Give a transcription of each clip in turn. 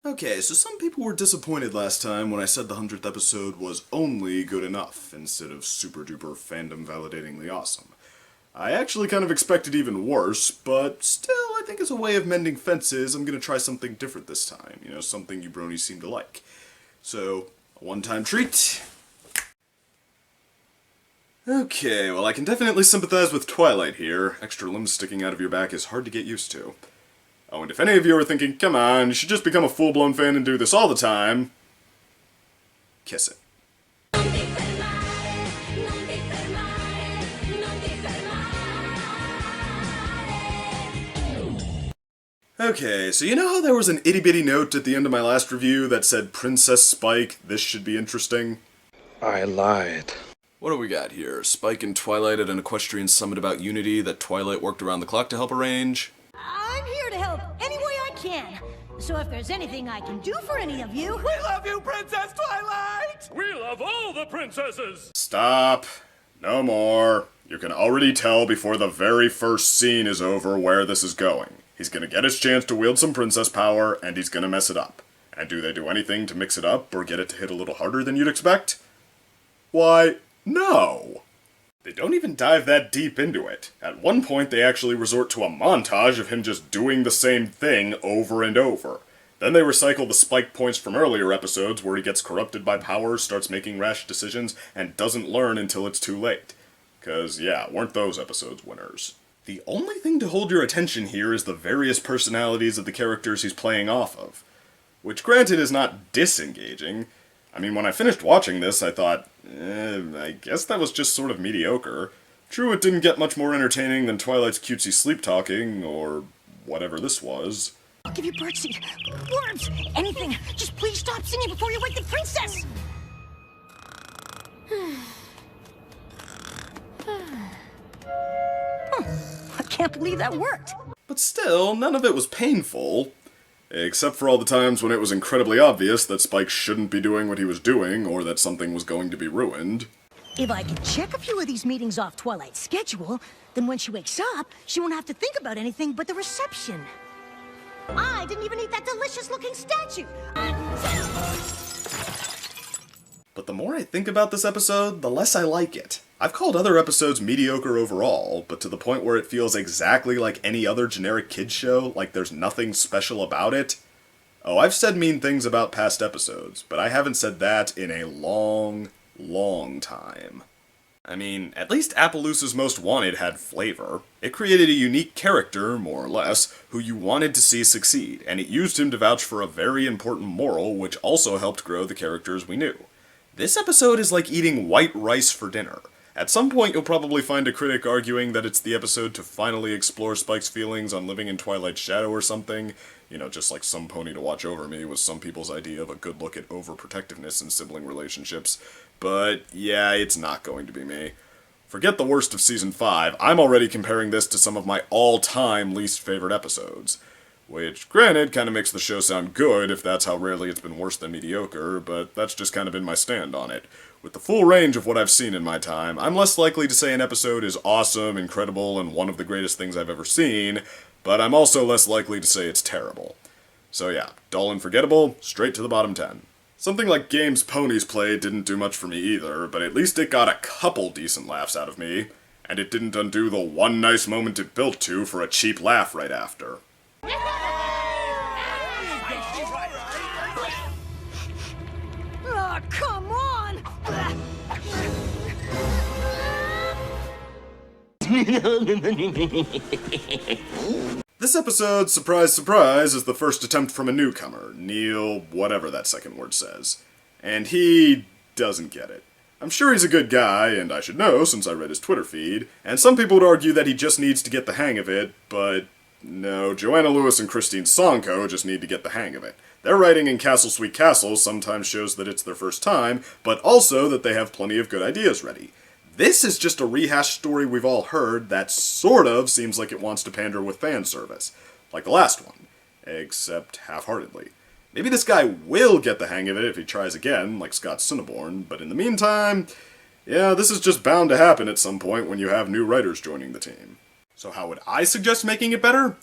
Okay, so some people were disappointed last time when I said the 100th episode was only good enough, instead of super duper fandom validatingly awesome. I actually kind of expected even worse, but still, I think as a way of mending fences, I'm gonna try something different this time. You know, something you bronies seem to like. So, a one-time treat. Okay, well I can definitely sympathize with Twilight here. Extra limbs sticking out of your back is hard to get used to. Oh, and if any of you are thinking, come on, you should just become a full-blown fan and do this all the time, kiss it. Okay, so you know how there was an itty-bitty note at the end of my last review that said, Princess Spike, this should be interesting? I lied. What do we got here? Spike and Twilight at an equestrian summit about unity that Twilight worked around the clock to help arrange? I'm here to help any way I can. So if there's anything I can do for any of you... We love you, Princess Twilight! We love all the princesses! Stop. No more. You can already tell before the very first scene is over where this is going. He's gonna get his chance to wield some princess power, and he's gonna mess it up. And do they do anything to mix it up, or get it to hit a little harder than you'd expect? Why, no. They don't even dive that deep into it. At one point, they actually resort to a montage of him just doing the same thing over and over. Then they recycle the Spike points from earlier episodes where he gets corrupted by power, starts making rash decisions, and doesn't learn until it's too late. 'Cause, yeah, weren't those episodes winners? The only thing to hold your attention here is the various personalities of the characters he's playing off of. Which, granted, is not disengaging. I mean, when I finished watching this, I thought, I guess that was just sort of mediocre. True, it didn't get much more entertaining than Twilight's cutesy sleep-talking, or whatever this was. I'll give you birdseed, worms, anything. Just please stop singing before you wake the princess! I can't believe that worked. But still, none of it was painful. Except for all the times when it was incredibly obvious that Spike shouldn't be doing what he was doing, or that something was going to be ruined. If I can check a few of these meetings off Twilight's schedule, then when she wakes up, she won't have to think about anything but the reception. I didn't even eat that delicious-looking statue! But the more I think about this episode, the less I like it. I've called other episodes mediocre overall, but to the point where it feels exactly like any other generic kids show, like there's nothing special about it. Oh, I've said mean things about past episodes, but I haven't said that in a long, long time. I mean, at least Appaloosa's Most Wanted had flavor. It created a unique character, more or less, who you wanted to see succeed, and it used him to vouch for a very important moral, which also helped grow the characters we knew. This episode is like eating white rice for dinner. At some point, you'll probably find a critic arguing that it's the episode to finally explore Spike's feelings on living in Twilight's shadow or something. You know, just like Some Pony to Watch Over Me was some people's idea of a good look at overprotectiveness in sibling relationships. But yeah, it's not going to be me. Forget the worst of Season 5, I'm already comparing this to some of my all-time least favorite episodes. Which, granted, kind of makes the show sound good if that's how rarely it's been worse than mediocre, but that's just kind of been my stand on it. With the full range of what I've seen in my time, I'm less likely to say an episode is awesome, incredible, and one of the greatest things I've ever seen, but I'm also less likely to say it's terrible. So yeah, dull and forgettable, straight to the bottom 10. Something like Games Ponies Play didn't do much for me either, but at least it got a couple decent laughs out of me, and it didn't undo the one nice moment it built to for a cheap laugh right after. Oh, come on! This episode, surprise surprise, is the first attempt from a newcomer, Neil, whatever that second word says. And he doesn't get it. I'm sure he's a good guy, and I should know since I read his Twitter feed, and some people would argue that he just needs to get the hang of it, but no, Joanna Lewis and Christine Sonko just need to get the hang of it. Their writing in Castle Sweet Castle sometimes shows that it's their first time, but also that they have plenty of good ideas ready. This is just a rehashed story we've all heard that sort of seems like it wants to pander with fan service. Like the last one. Except half-heartedly. Maybe this guy will get the hang of it if he tries again, like Scott Cinnaborn, but in the meantime, yeah, this is just bound to happen at some point when you have new writers joining the team. So how would I suggest making it better?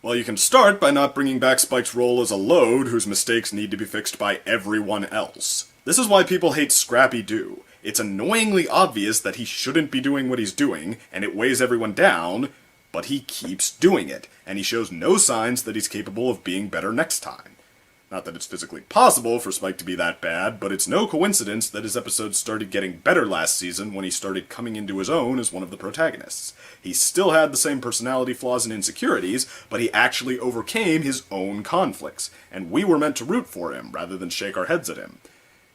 Well, you can start by not bringing back Spike's role as a load whose mistakes need to be fixed by everyone else. This is why people hate Scrappy-Doo. It's annoyingly obvious that he shouldn't be doing what he's doing, and it weighs everyone down, but he keeps doing it, and he shows no signs that he's capable of being better next time. Not that it's physically possible for Spike to be that bad, but it's no coincidence that his episodes started getting better last season when he started coming into his own as one of the protagonists. He still had the same personality flaws and insecurities, but he actually overcame his own conflicts, and we were meant to root for him rather than shake our heads at him.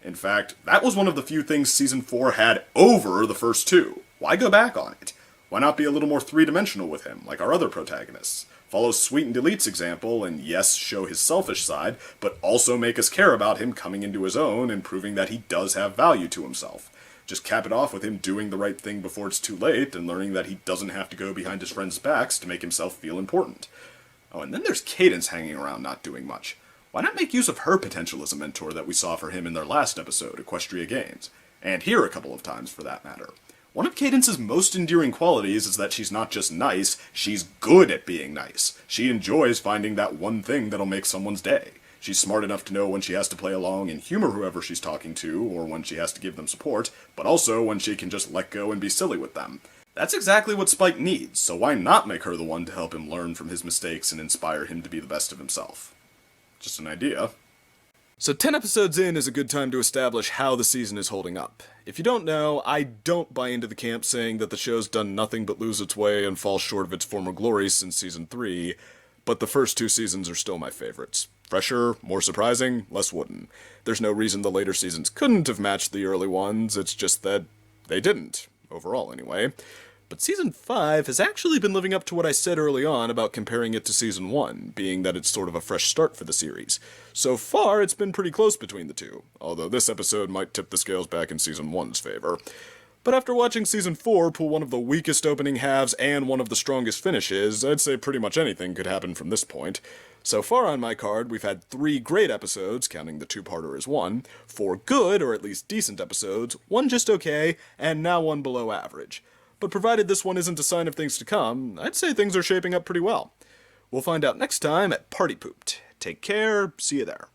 In fact, that was one of the few things Season 4 had over the first two. Why go back on it? Why not be a little more three-dimensional with him, like our other protagonists? Follow Sweet and Delete's example, and yes, show his selfish side, but also make us care about him coming into his own and proving that he does have value to himself. Just cap it off with him doing the right thing before it's too late, and learning that he doesn't have to go behind his friends' backs to make himself feel important. Oh, and then there's Cadence hanging around not doing much. Why not make use of her potential as a mentor that we saw for him in their last episode, Equestria Games? And here a couple of times, for that matter. One of Cadence's most endearing qualities is that she's not just nice, she's good at being nice. She enjoys finding that one thing that'll make someone's day. She's smart enough to know when she has to play along and humor whoever she's talking to, or when she has to give them support, but also when she can just let go and be silly with them. That's exactly what Spike needs, so why not make her the one to help him learn from his mistakes and inspire him to be the best of himself? Just an idea. So 10 episodes in is a good time to establish how the season is holding up. If you don't know, I don't buy into the camp saying that the show's done nothing but lose its way and fall short of its former glories since Season 3, but the first two seasons are still my favorites. Fresher, more surprising, less wooden. There's no reason the later seasons couldn't have matched the early ones, it's just that they didn't. Overall, anyway. But Season 5 has actually been living up to what I said early on about comparing it to Season 1, being that it's sort of a fresh start for the series. So far, it's been pretty close between the two, although this episode might tip the scales back in Season 1's favor. But after watching Season 4 pull one of the weakest opening halves and one of the strongest finishes, I'd say pretty much anything could happen from this point. So far on my card, we've had 3 great episodes, counting the two-parter as one, 4 good, or at least decent episodes, 1 just okay, and now 1 below average. But provided this one isn't a sign of things to come, I'd say things are shaping up pretty well. We'll find out next time at Party Pooped. Take care, see you there.